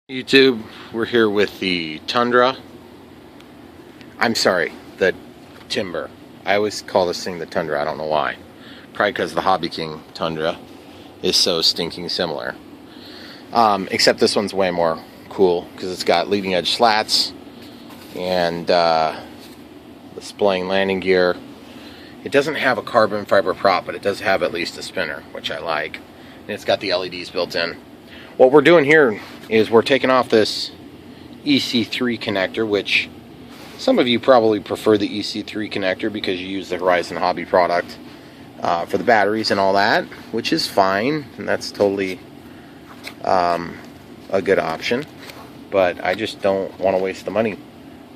YouTube, we're here with the Tundra. I'm sorry, the Timber. I always call this thing the Tundra, I don't know why. Probably because the Hobby King Tundra is so stinking similar. Except this one's way more cool because it's got leading edge slats and displaying landing gear. It doesn't have a carbon fiber prop, but it does have at least a spinner, which I like. And it's got the LEDs built in. What we're doing here is we're taking off this EC3 connector, which some of you probably prefer the EC3 connector because you use the Horizon Hobby product for the batteries and all that, which is fine, and that's totally a good option. But I just don't want to waste the money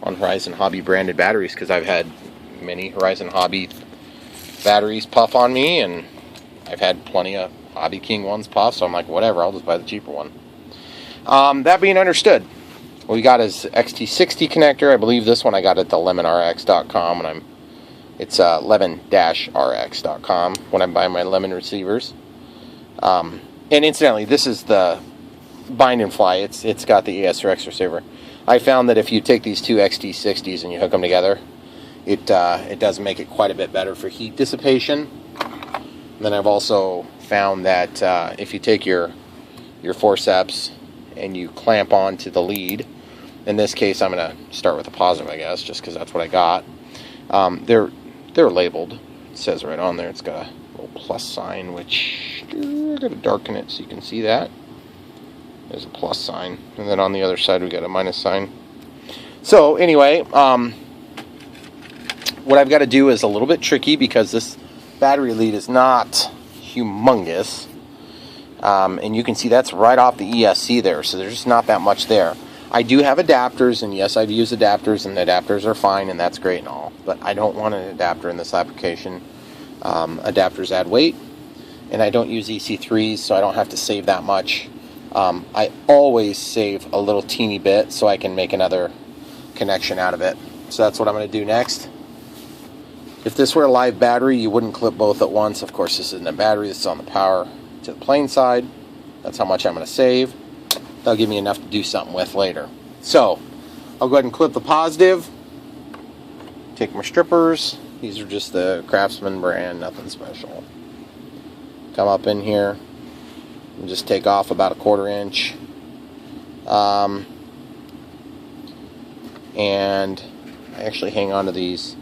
on Horizon Hobby branded batteries because I've had many Horizon Hobby batteries puff on me, and I've had plenty of Hobby King ones puff, so I'm like, whatever, I'll just buy the cheaper one. That being understood, what we got is XT60 connector. I believe this one I got at the lemonrx.com, and it's lemon-rx.com when I'm buying my lemon receivers. And incidentally, this is the bind and fly. It's got the ESRX receiver. I found that if you take these two XT60s and you hook them together, it does make it quite a bit better for heat dissipation. And then I've also found that if you take your forceps and you clamp onto the lead, in this case I'm going to start with the positive, I guess, just because that's what I got. They're labeled. It says right on there. It's got a little plus sign, which I'm going to darken it so you can see that. There's a plus sign, and then on the other side we got a minus sign. So anyway, what I've got to do is a little bit tricky because this battery lead is not humongous, and you can see that's right off the ESC there, so there's just not that much there. I do have adapters, and yes, I've used adapters, and the adapters are fine, and that's great and all, but I don't want an adapter in this application. Adapters add weight, and I don't use EC3s, so I don't have to save that much. I always save a little teeny bit so I can make another connection out of it. So that's what I'm going to do next. If this were a live battery, you wouldn't clip both at once. Of course, this isn't a battery. This is on the power to the plane side. That's how much I'm going to save. That'll give me enough to do something with later. So, I'll go ahead and clip the positive. Take my strippers. These are just the Craftsman brand, nothing special. Come up in here and just take off about a 1/4 inch. And I actually hang on to these.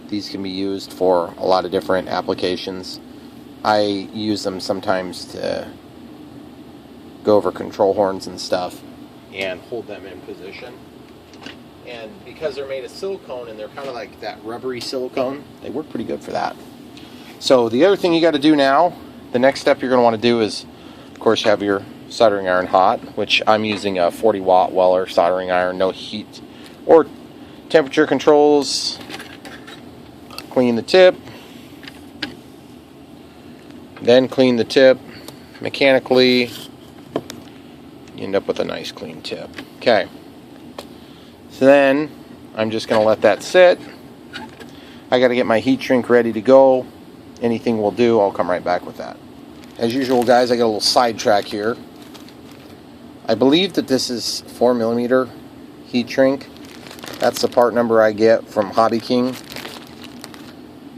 These can be used for a lot of different applications. I use them sometimes to go over control horns and stuff and hold them in position. And because they're made of silicone and they're kind of like that rubbery silicone, they work pretty good for that. So the other thing you got to do now, the next step you're going to want to do is, of course, have your soldering iron hot, which I'm using a 40-watt Weller soldering iron, no heat or temperature controls. Clean the tip, then clean the tip mechanically. You end up with a nice clean tip. Okay, so then I'm just going to let that sit. I got to get my heat shrink ready to go. Anything will do. I'll come right back with that. As usual, guys, I got a little sidetrack here. I believe that this is 4mm heat shrink. That's the part number I get from Hobby King.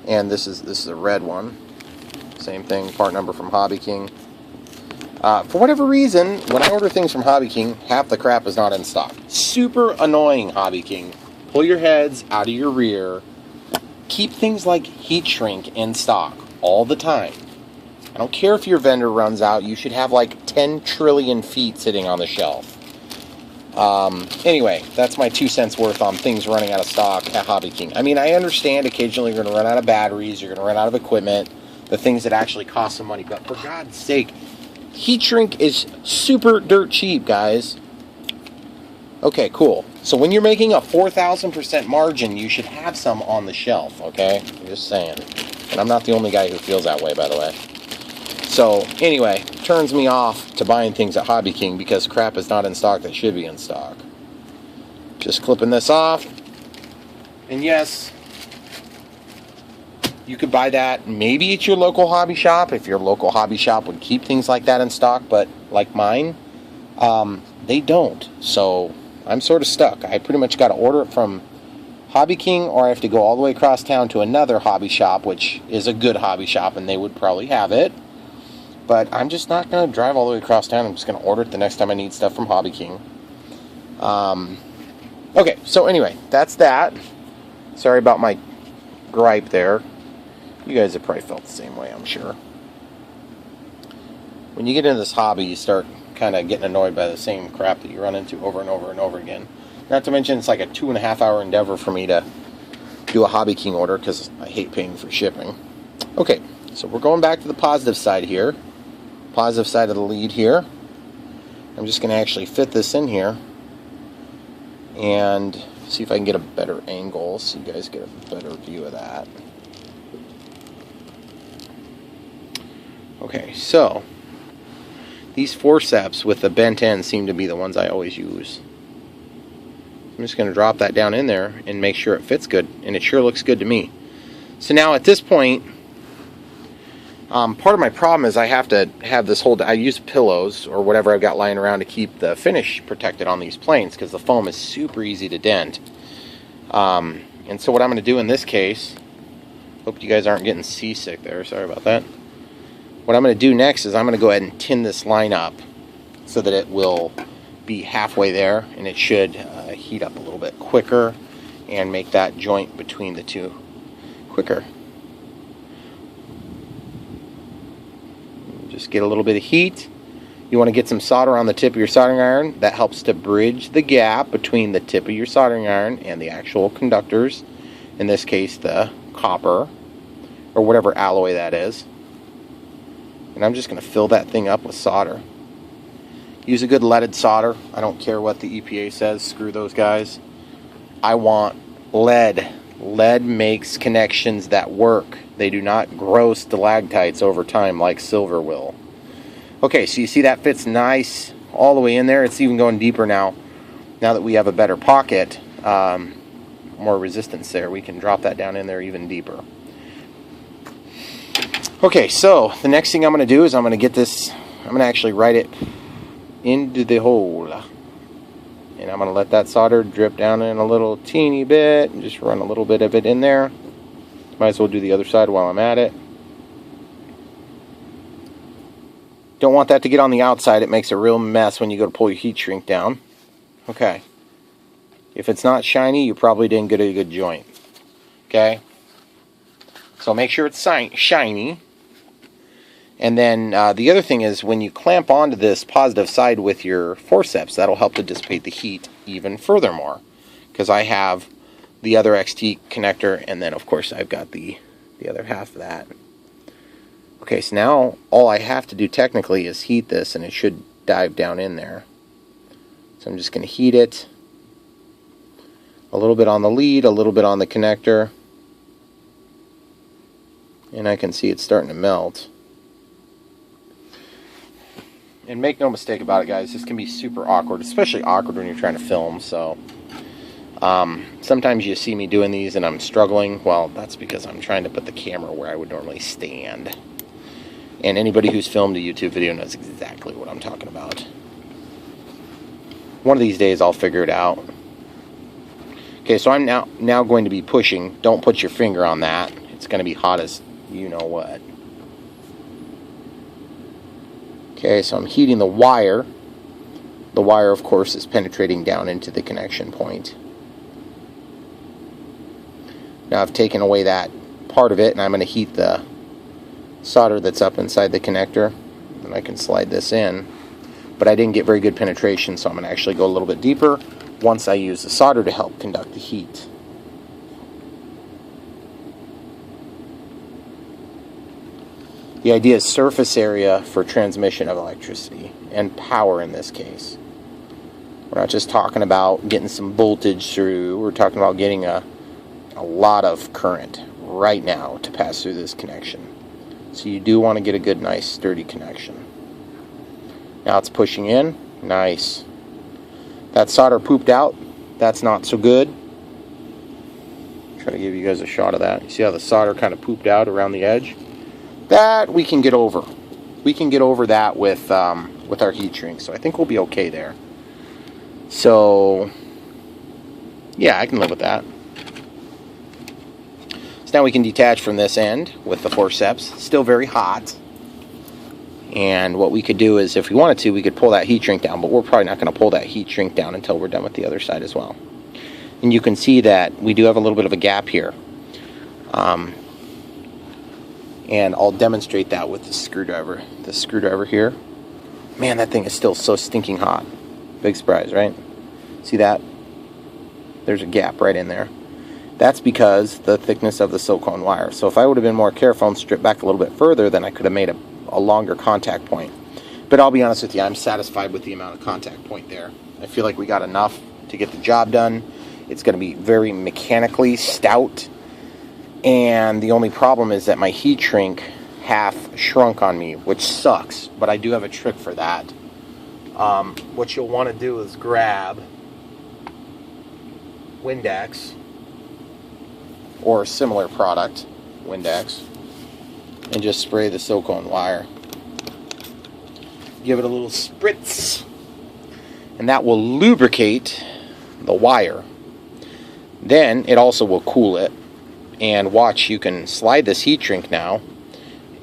And this is a red one. Same thing, part number from Hobby King. For whatever reason, when I order things from Hobby King, half the crap is not in stock. Super annoying, Hobby King. Pull your heads out of your rear. Keep things like heat shrink in stock all the time. I don't care if your vendor runs out. You should have like 10 trillion feet sitting on the shelf. Anyway, that's my 2 cents worth on things running out of stock at Hobby King. I mean, I understand occasionally you're going to run out of batteries, you're going to run out of equipment, the things that actually cost some money, but for God's sake, heat shrink is super dirt cheap, guys. Okay, cool. So when you're making a 4,000% margin, you should have some on the shelf, okay? I'm just saying. And I'm not the only guy who feels that way, by the way. So, anyway, turns me off to buying things at Hobby King because crap is not in stock that should be in stock. Just clipping this off. And yes, you could buy that maybe at your local hobby shop if your local hobby shop would keep things like that in stock, but like mine, They don't. So I'm sort of stuck. I pretty much got to order it from Hobby King, or I have to go all the way across town to another hobby shop, which is a good hobby shop, and they would probably have it. But I'm just not going to drive all the way across town. I'm just going to order it the next time I need stuff from Hobby King. Okay, so anyway, that's that. Sorry about my gripe there. You guys have probably felt the same way, I'm sure. When you get into this hobby, you start kind of getting annoyed by the same crap that you run into over and over and over again. Not to mention, it's like a 2.5 hour endeavor for me to do a Hobby King order, because I hate paying for shipping. Okay, so we're going back to the positive side here. Positive side of the lead here. I'm just going to actually fit this in here and see if I can get a better angle so you guys get a better view of that. Okay, so these forceps with the bent end seem to be the ones I always use. I'm just going to drop that down in there and make sure it fits good, and it sure looks good to me. So now at this point, part of my problem is I have to have this whole, I use pillows or whatever I've got lying around to keep the finish protected on these planes, because the foam is super easy to dent. And so what I'm going to do in this case, hope you guys aren't getting seasick there, sorry about that. What I'm going to do next is I'm going to go ahead and tin this line up so that it will be halfway there, and it should heat up a little bit quicker and make that joint between the two quicker. Just get a little bit of heat. You want to get some solder on the tip of your soldering iron. That helps to bridge the gap between the tip of your soldering iron and the actual conductors. In this case, the copper, or whatever alloy that is. And I'm just going to fill that thing up with solder. Use a good leaded solder. I don't care what the EPA says. Screw those guys. I want lead. Lead makes connections that work. They do not grow stalactites over time like silver will. Okay, so you see that fits nice all the way in there. It's even going deeper now. Now that we have a better pocket, more resistance there, we can drop that down in there even deeper. Okay, so the next thing I'm going to do is I'm going to get this, I'm going to actually write it into the hole. And I'm going to let that solder drip down in a little teeny bit and just run a little bit of it in there. Might as well do the other side while I'm at it. Don't want that to get on the outside. It makes a real mess when you go to pull your heat shrink down. Okay. If it's not shiny, you probably didn't get a good joint. Okay. So make sure it's shiny. And then the other thing is, when you clamp onto this positive side with your forceps, that'll help to dissipate the heat even furthermore. Because I have the other XT connector, and then of course I've got the other half of that. Okay, so now all I have to do technically is heat this, and it should dive down in there. So I'm just going to heat it a little bit on the lead, a little bit on the connector, and I can see it's starting to melt. And make no mistake about it, guys, this can be super awkward, especially awkward when you're trying to film. So sometimes you see me doing these and I'm struggling. Well, that's because I'm trying to put the camera where I would normally stand. And anybody who's filmed a YouTube video knows exactly what I'm talking about. One of these days I'll figure it out. Okay, so I'm now going to be pushing. Don't put your finger on that. It's going to be hot as you know what. Okay, so I'm heating the wire. The wire, of course, is penetrating down into the connection point. Now I've taken away that part of it, and I'm going to heat the solder that's up inside the connector, and I can slide this in. But I didn't get very good penetration, so I'm going to actually go a little bit deeper once I use the solder to help conduct the heat. The idea is surface area for transmission of electricity, and power in this case. We're not just talking about getting some voltage through, we're talking about getting a lot of current right now to pass through this connection. So you do want to get a good, nice, sturdy connection. Now it's pushing in. Nice. That solder pooped out. That's not so good. Try to give you guys a shot of that. You see how the solder kind of pooped out around the edge? That we can get over. We can get over that with with our heat shrink, so I think we'll be okay there. So yeah, I can live with that. So now we can detach from this end with the forceps. Still very hot. And what we could do is, if we wanted to, we could pull that heat shrink down, but we're probably not going to pull that heat shrink down until we're done with the other side as well. And you can see that we do have a little bit of a gap here. And I'll demonstrate that with the screwdriver. The screwdriver here. Man, that thing is still so stinking hot. Big surprise, right? See that? There's a gap right in there. That's because the thickness of the silicone wire. So if I would have been more careful and stripped back a little bit further, then I could have made a longer contact point. But I'll be honest with you, I'm satisfied with the amount of contact point there. I feel like we got enough to get the job done. It's going to be very mechanically stout. And the only problem is that my heat shrink half shrunk on me, which sucks. But I do have a trick for that. What you'll want to do is grab Windex or a similar product, Windex, and just spray the silicone wire. Give it a little spritz, and that will lubricate the wire. Then it also will cool it. And watch, you can slide this heat shrink now,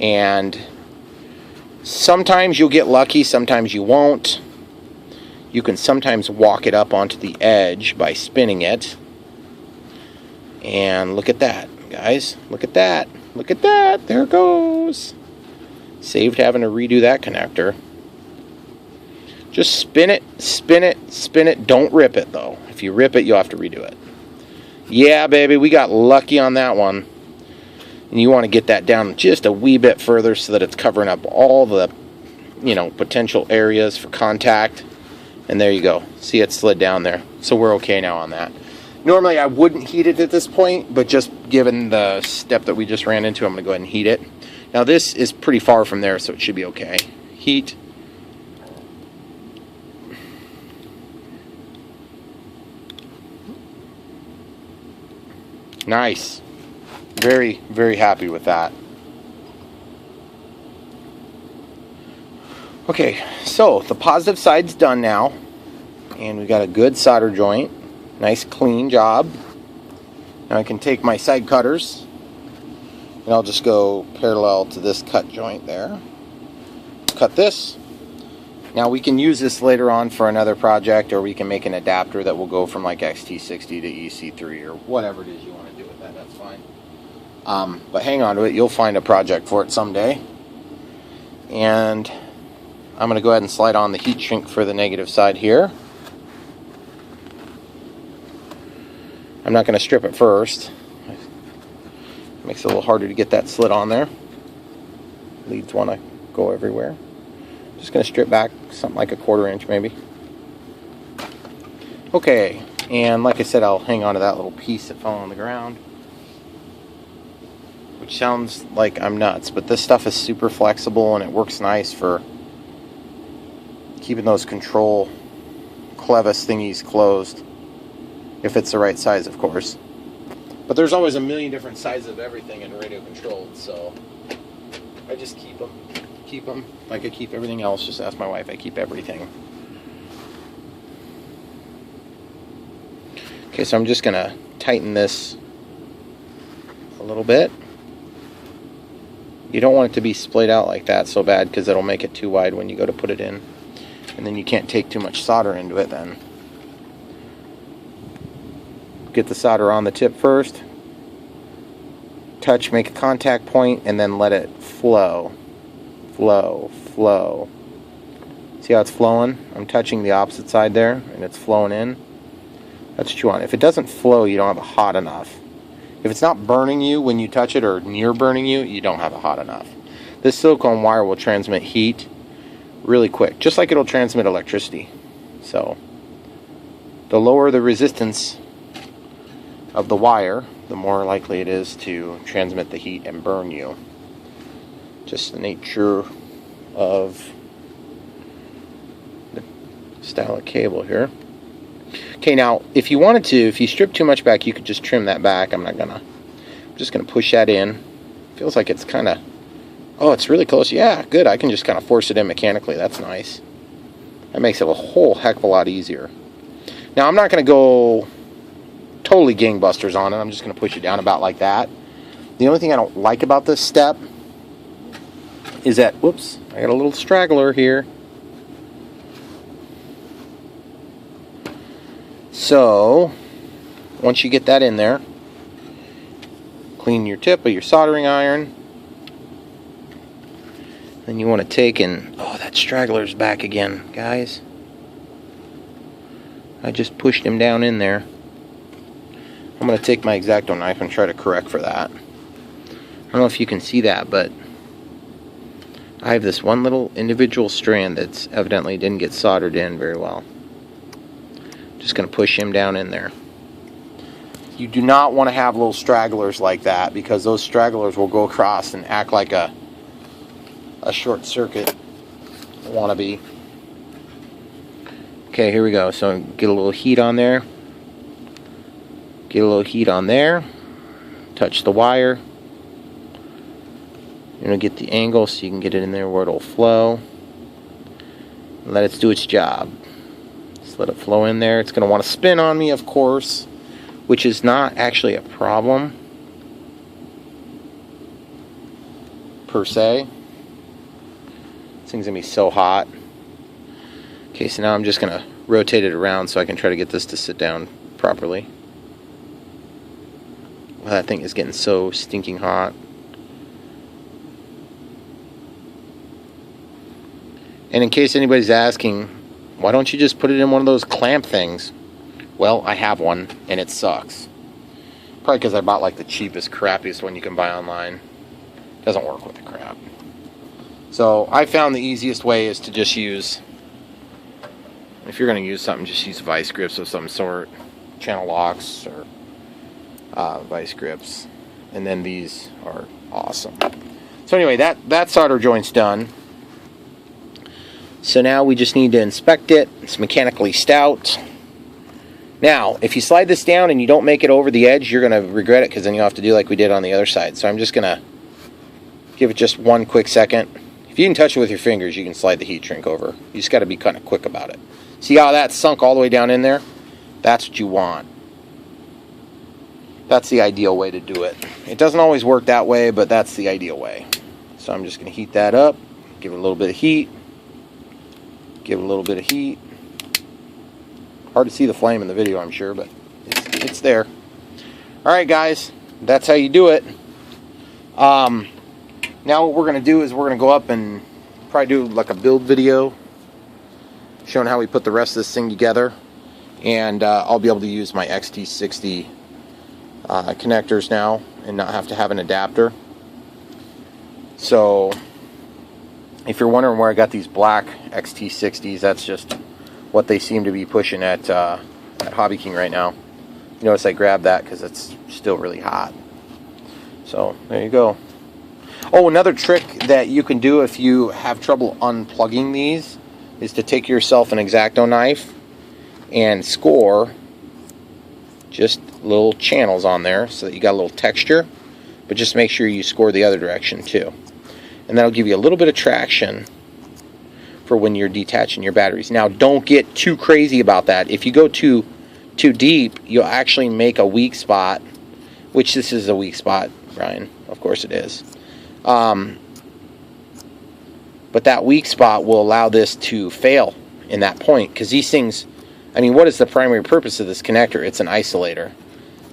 and sometimes you'll get lucky, sometimes you won't. You can sometimes walk it up onto the edge by spinning it. And look at that, guys. Look at that. Look at that. There it goes. Saved having to redo that connector. Just spin it, spin it, spin it. Don't rip it, though. If you rip it, you'll have to redo it. Yeah, baby, we got lucky on that one. And you want to get that down just a wee bit further so that it's covering up all the, potential areas for contact. And there you go. See, it slid down there. So we're okay now on that. Normally, I wouldn't heat it at this point, but just given the step that we just ran into, I'm going to go ahead and heat it. Now, this is pretty far from there, so it should be okay. Heat. Nice. Very, very happy with that. Okay, so the positive side's done now. And we got a good solder joint. Nice clean job. Now I can take my side cutters and I'll just go parallel to this cut joint there. Cut this. Now we can use this later on for another project, or we can make an adapter that will go from like XT60 to EC3 or whatever it is you want to do with that. That's fine. But hang on to it. You'll find a project for it someday. And I'm going to go ahead and slide on the heat shrink for the negative side here. I'm not going to strip it first. It makes it a little harder to get that slit on there. Leads want to go everywhere. Just going to strip back something like a 1/4 inch maybe. Okay, and like I said, I'll hang on to that little piece that fell on the ground. Which sounds like I'm nuts, but this stuff is super flexible and it works nice for keeping those control clevis thingies closed. If it's the right size, of course. But there's always a million different sizes of everything in radio controlled, so I just keep them. Keep them like I keep everything else. Just ask my wife. I keep everything. Okay, so I'm just going to tighten this a little bit. You don't want it to be splayed out like that so bad, because it'll make it too wide when you go to put it in. And then you can't take too much solder into it then. Get the solder on the tip first. Touch, make a contact point, and then let it flow. Flow, flow. See how it's flowing? I'm touching the opposite side there, and it's flowing in. That's what you want. If it doesn't flow, you don't have it hot enough. If it's not burning you when you touch it, or near burning you, you don't have it hot enough. This silicone wire will transmit heat really quick, just like it'll transmit electricity. So, the lower the resistance of the wire, the more likely it is to transmit the heat and burn you. Just the nature of the style of cable here. Okay, now if you wanted to, if you strip too much back, you could just trim that back. I'm just gonna push that in. Feels like it's kind of, oh, it's really close. Yeah, good. I can just kind of force it in mechanically. That's nice. That makes it a whole heck of a lot easier. Now, I'm not going to go totally gangbusters on it. I'm just going to push it down about like that. The only thing I don't like about this step is that, whoops, I got a little straggler here. So, once you get that in there, clean your tip of your soldering iron. Then you want to take and, oh, that straggler's back again, guys. I just pushed him down in there. I'm going to take my X-Acto knife and try to correct for that. I don't know if you can see that, but I have this one little individual strand that's evidently didn't get soldered in very well. Just going to push him down in there. You do not want to have little stragglers like that, because those stragglers will go across and act like a short circuit wannabe. Okay, here we go. So get a little heat on there. Get a little heat on there. Touch the wire. You're going to get the angle so you can get it in there where it'll flow. Let it do its job. Just let it flow in there. It's going to want to spin on me, of course, which is not actually a problem per se. This thing's going to be so hot. Okay, so now I'm just going to rotate it around so I can try to get this to sit down properly. Well, that thing is getting so stinking hot. And in case anybody's asking, why don't you just put it in one of those clamp things? Well, I have one, and it sucks. Probably because I bought like the cheapest, crappiest one you can buy online. Doesn't work with the crap. So I found the easiest way is to just use, if you're going to use something, just use vice grips of some sort, channel locks or vice grips, and then these are awesome. So anyway, that solder joint's done. So now we just need to inspect it. It's mechanically stout. Now, if you slide this down and you don't make it over the edge, you're going to regret it, because then you'll have to do like we did on the other side. So I'm just going to give it just one quick second. If you can touch it with your fingers, you can slide the heat shrink over. You just got to be kind of quick about it. See how that sunk all the way down in there? That's what you want. That's the ideal way to do it. It doesn't always work that way, but that's the ideal way. So I'm just going to heat that up, give it a little bit of heat, give it a little bit of heat. Hard to see the flame in the video, I'm sure, but it's there. Alright guys, that's how you do it. Now what we're going to do is we're going to go up and probably do like a build video showing how we put the rest of this thing together. And I'll be able to use my XT60 connectors now and not have to have an adapter. So if you're wondering where I got these black XT60s, that's just what they seem to be pushing at Hobby King right now. You notice I grabbed that because it's still really hot. So there you go. Oh, another trick that you can do if you have trouble unplugging these is to take yourself an X-Acto knife and score just little channels on there so that you got a little texture, but just make sure you score the other direction too. And that'll give you a little bit of traction for when you're detaching your batteries. Now, don't get too crazy about that. If you go too deep, you'll actually make a weak spot, which this is a weak spot, Brian. Of course it is. But that weak spot will allow this to fail in that point, because these things, I mean, what is the primary purpose of this connector? It's an isolator.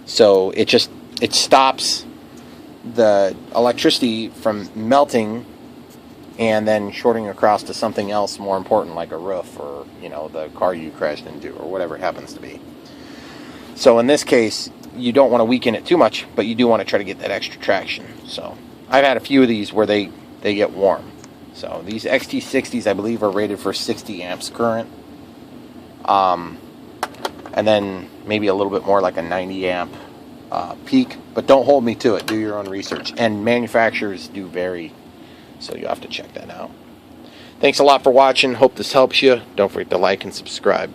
So it stops the electricity from melting and then shorting across to something else more important, like a roof or, you know, the car you crashed into or whatever it happens to be. So in this case, you don't want to weaken it too much, but you do want to try to get that extra traction. So I've had a few of these where they get warm. So these XT60s, I believe, are rated for 60 amps current. And then maybe a little bit more, like a 90 amp peak. But don't hold me to it. Do your own research. And manufacturers do vary, so you have to check that out. Thanks a lot for watching. Hope this helps you. Don't forget to like and subscribe.